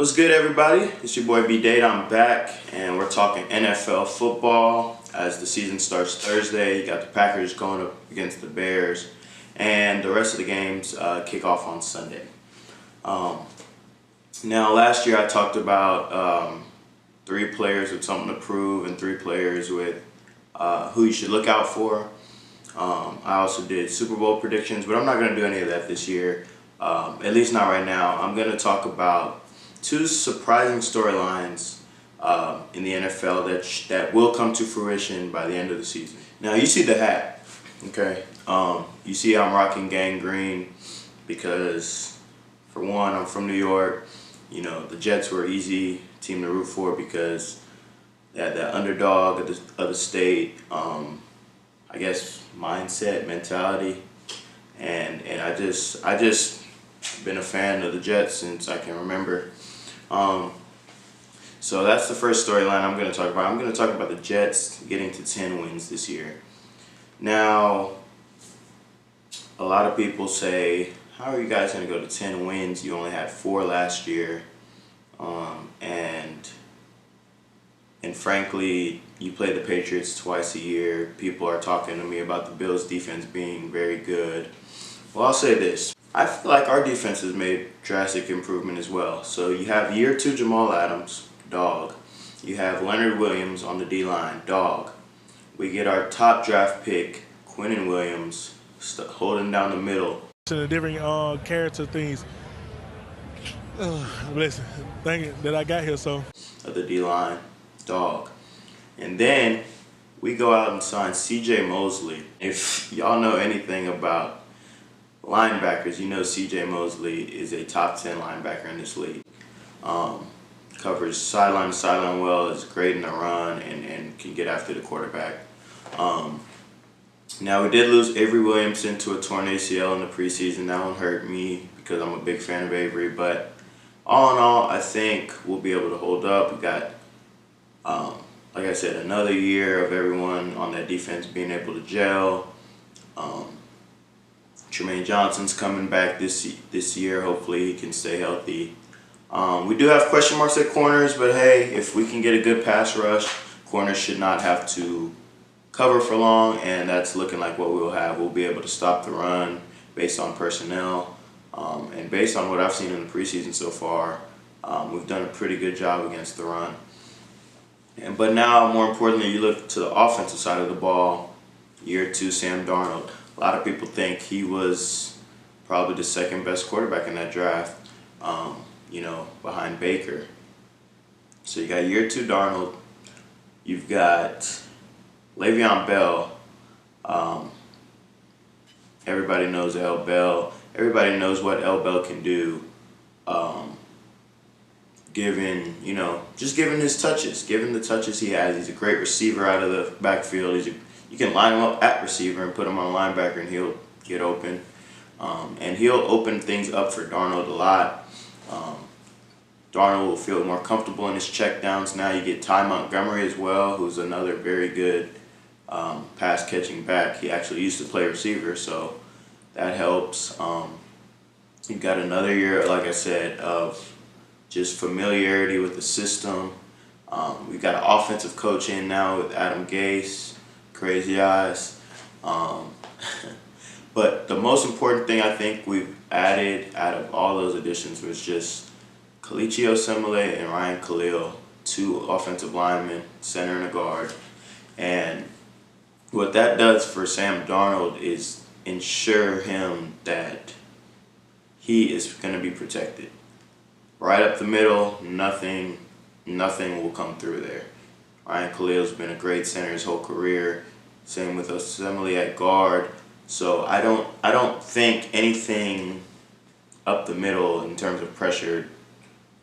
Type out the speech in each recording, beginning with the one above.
What's good, everybody? It's your boy B-Date. I'm back, and we're talking NFL football as the season starts Thursday. You got the Packers going up against the Bears, and the rest of the games kick off on Sunday. Now, last year I talked about 3 players with something to prove and 3 players with who you should look out for. I also did Super Bowl predictions, but I'm not going to do any of that this year, at least not right now. I'm going to talk about 2 surprising storylines in the NFL that will come to fruition by the end of the season. Now, you see the hat, okay? You see I'm rocking gang green because, for one, I'm from New York. You know, the Jets were an easy team to root for because they had that underdog of the state, I guess, mindset, mentality. And I just been a fan of the Jets since I can remember. So that's the first storyline I'm going to talk about. I'm going to talk about the Jets getting to 10 wins this year. Now, a lot of people say, how are you guys going to go to 10 wins? You only had 4 last year. And frankly, you play the Patriots twice a year. People are talking to me about the Bills' defense being very good. Well, I'll say this. I feel like our defense has made drastic improvement as well. So you have year 2 Jamal Adams, dog. You have Leonard Williams on the D-line, dog. We get our top draft pick, Quinnen Williams, holding down the middle. The different character things. Listen, thank you that I got here. So of the D-line, dog. And then we go out and sign C.J. Mosley. If y'all know anything about linebackers, you know C.J. Mosley is a top 10 linebacker in this league. Covers sideline to sideline well, is great in the run, and can get after the quarterback. Now, we did lose Avery Williamson to a torn ACL in the preseason. That one hurt me because I'm a big fan of Avery. But all in all, I think we'll be able to hold up. We got, like I said, another year of everyone on that defense being able to gel. Tremaine Johnson's coming back this year. Hopefully he can stay healthy. We do have question marks at corners, but hey, if we can get a good pass rush, corners should not have to cover for long, and that's looking like what we'll have. We'll be able to stop the run based on personnel, and based on what I've seen in the preseason so far, we've done a pretty good job against the run. But now, more importantly, you look to the offensive side of the ball. Year 2, Sam Darnold. A lot of people think he was probably the second best quarterback in that draft, behind Baker. So you got year 2 Darnold. You've got Le'Veon Bell. Everybody knows L. Bell. Everybody knows what L. Bell can do. Given his touches, given the touches he has. He's a great receiver out of the backfield. You can line him up at receiver and put him on linebacker, and he'll get open. And he'll open things up for Darnold a lot. Darnold will feel more comfortable in his checkdowns. Now you get Ty Montgomery as well, who's another very good pass-catching back. He actually used to play receiver, so that helps. You've got another year, like I said, of just familiarity with the system. We've got an offensive coach in now with Adam Gase, crazy eyes. But the most important thing I think we've added out of all those additions was just Kelechi Osemele and Ryan Khalil, 2 offensive linemen, center and a guard. And what that does for Sam Darnold is ensure him that he is going to be protected. Right up the middle, nothing will come through there. Ryan Khalil's been a great center his whole career. Same with Osemele at guard. So I don't think anything up the middle in terms of pressure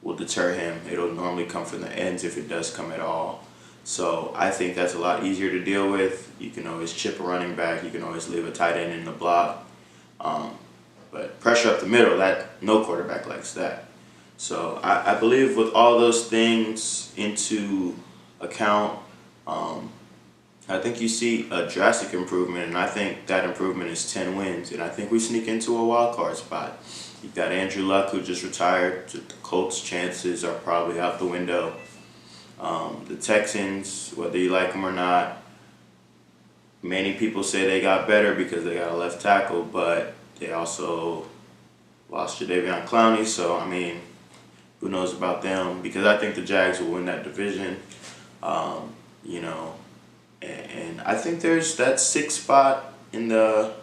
will deter him. It'll normally come from the ends if it does come at all. So I think that's a lot easier to deal with. You can always chip a running back. You can always leave a tight end in the block. But pressure up the middle, no quarterback likes that. So I believe with all those things into account, I think you see a drastic improvement, and I think that improvement is 10 wins, and I think we sneak into a wild card spot. You got Andrew Luck, who just retired. The Colts' chances are probably out the window. The Texans, whether you like them or not, many people say they got better because they got a left tackle, but they also lost Jadeveon Clowney, so I mean, who knows about them? Because I think the Jags will win that division. You know, and I think there's that sixth spot in the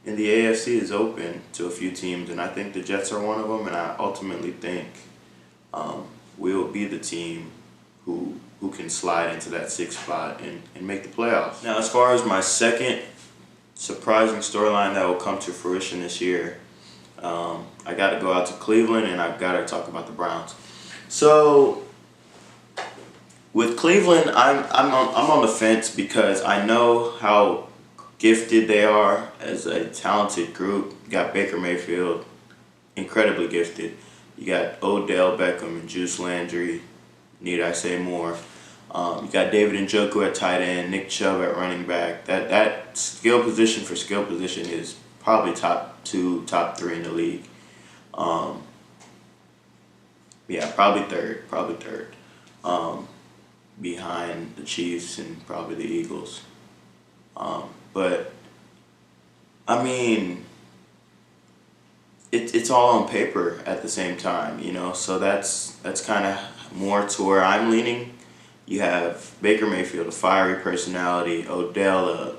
AFC is open to a few teams, and I think the Jets are one of them. And I ultimately think we'll be the team who can slide into that sixth spot and make the playoffs. Now, as far as my second surprising storyline that will come to fruition this year, I got to go out to Cleveland, and I've got to talk about the Browns. So with Cleveland, I'm on the fence because I know how gifted they are as a talented group. You got Baker Mayfield, incredibly gifted. You got Odell Beckham and Juice Landry. Need I say more? You got David Njoku at tight end, Nick Chubb at running back. That skill position for skill position is probably top 2, top 3 in the league. Yeah, probably third. Behind the Chiefs and probably the Eagles. But I mean, it's all on paper at the same time, you know. So that's kind of more to where I'm leaning. You have Baker Mayfield, a fiery personality, Odell,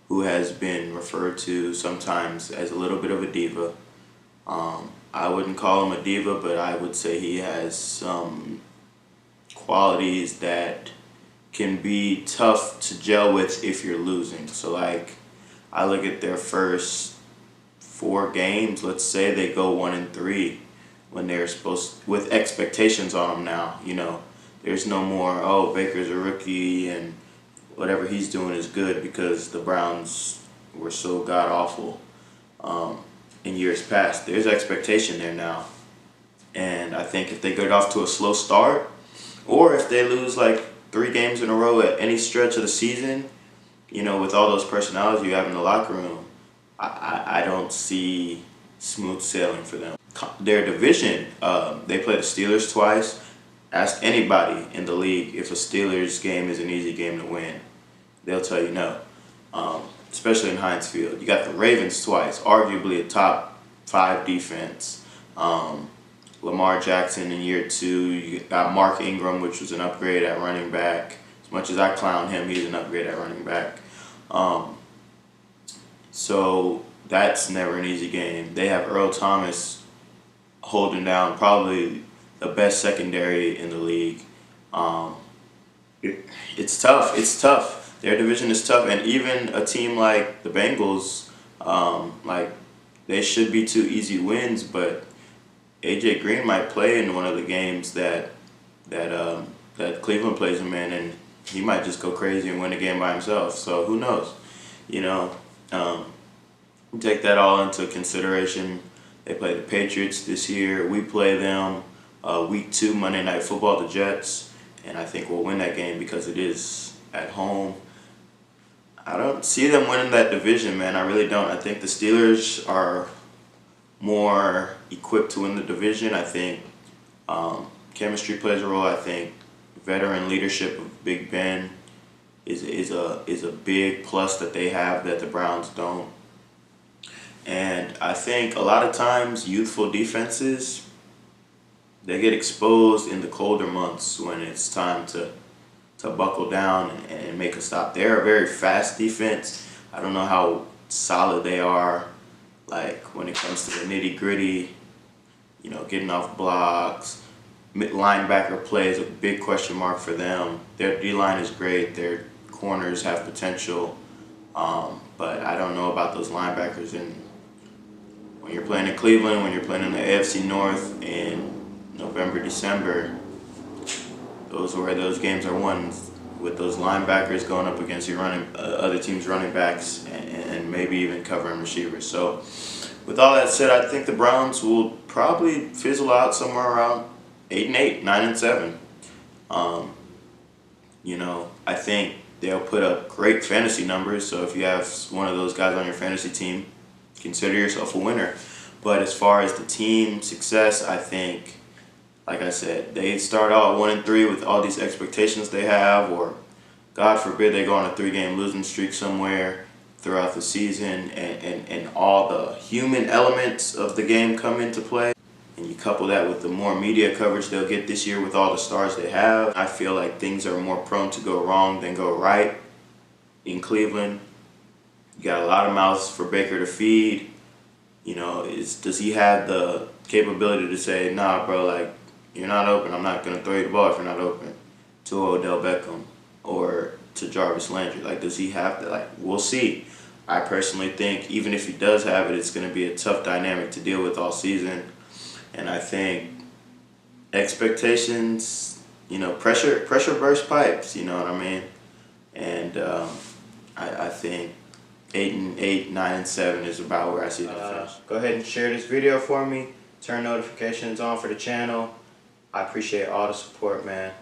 who has been referred to sometimes as a little bit of a diva. I wouldn't call him a diva, but I would say he has some qualities that can be tough to gel with if you're losing. So like, I look at their first 4 games, let's say they go 1-3 when they're with expectations on them now, you know. There's no more, oh, Baker's a rookie and whatever he's doing is good, because the Browns were so god-awful in years past. There's expectation there now. And I think if they get off to a slow start, or if they lose like 3 games in a row at any stretch of the season, you know, with all those personalities you have in the locker room, I don't see smooth sailing for them. Their division, they play the Steelers twice. Ask anybody in the league if a Steelers game is an easy game to win. They'll tell you no, especially in Heinz Field. You got the Ravens twice, arguably a top 5 defense. Lamar Jackson in year 2. You got Mark Ingram, which was an upgrade at running back. As much as I clown him, he's an upgrade at running back. So that's never an easy game. They have Earl Thomas holding down probably the best secondary in the league. It's tough. It's tough. Their division is tough, and even a team like the Bengals, like, they should be 2 easy wins, but AJ Green might play in one of the games that Cleveland plays him in, and he might just go crazy and win a game by himself. So who knows? You know, take that all into consideration. They play the Patriots this year. We play them week 2 Monday Night Football, the Jets, and I think we'll win that game because it is at home. I don't see them winning that division, man. I really don't. I think the Steelers are more equipped to win the division. I think chemistry plays a role. I think veteran leadership of Big Ben is a big plus that they have that the Browns don't. And I think a lot of times youthful defenses, they get exposed in the colder months when it's time to buckle down and make a stop. They're a very fast defense. I don't know how solid they are, like, when it comes to the nitty-gritty, you know, getting off blocks. Linebacker play is a big question mark for them. Their D-line is great. Their corners have potential. But I don't know about those linebackers. And when you're playing in Cleveland, when you're playing in the AFC North in November, December, those are where those games are won, with those linebackers going up against your other team's running backs and maybe even covering receivers. So with all that said, I think the Browns will probably fizzle out somewhere around 8-8, 9-7. You know, I think they'll put up great fantasy numbers. So if you have one of those guys on your fantasy team, consider yourself a winner. But as far as the team success, I think, like I said, they start out 1-3 with all these expectations they have, or God forbid they go on a 3-game losing streak somewhere throughout the season, and all the human elements of the game come into play. And you couple that with the more media coverage they'll get this year with all the stars they have, I feel like things are more prone to go wrong than go right in Cleveland. You got a lot of mouths for Baker to feed. You know, does he have the capability to say, nah, bro, like, you're not open, I'm not going to throw you the ball if you're not open, to Odell Beckham or to Jarvis Landry? Like, does he have that? Like, we'll see. I personally think even if he does have it, it's going to be a tough dynamic to deal with all season. And I think expectations, you know, pressure bursts pipes, you know what I mean? And I think 8-8, 9-7 is about where I see them finish. Go ahead and share this video for me. Turn notifications on for the channel. I appreciate all the support, man.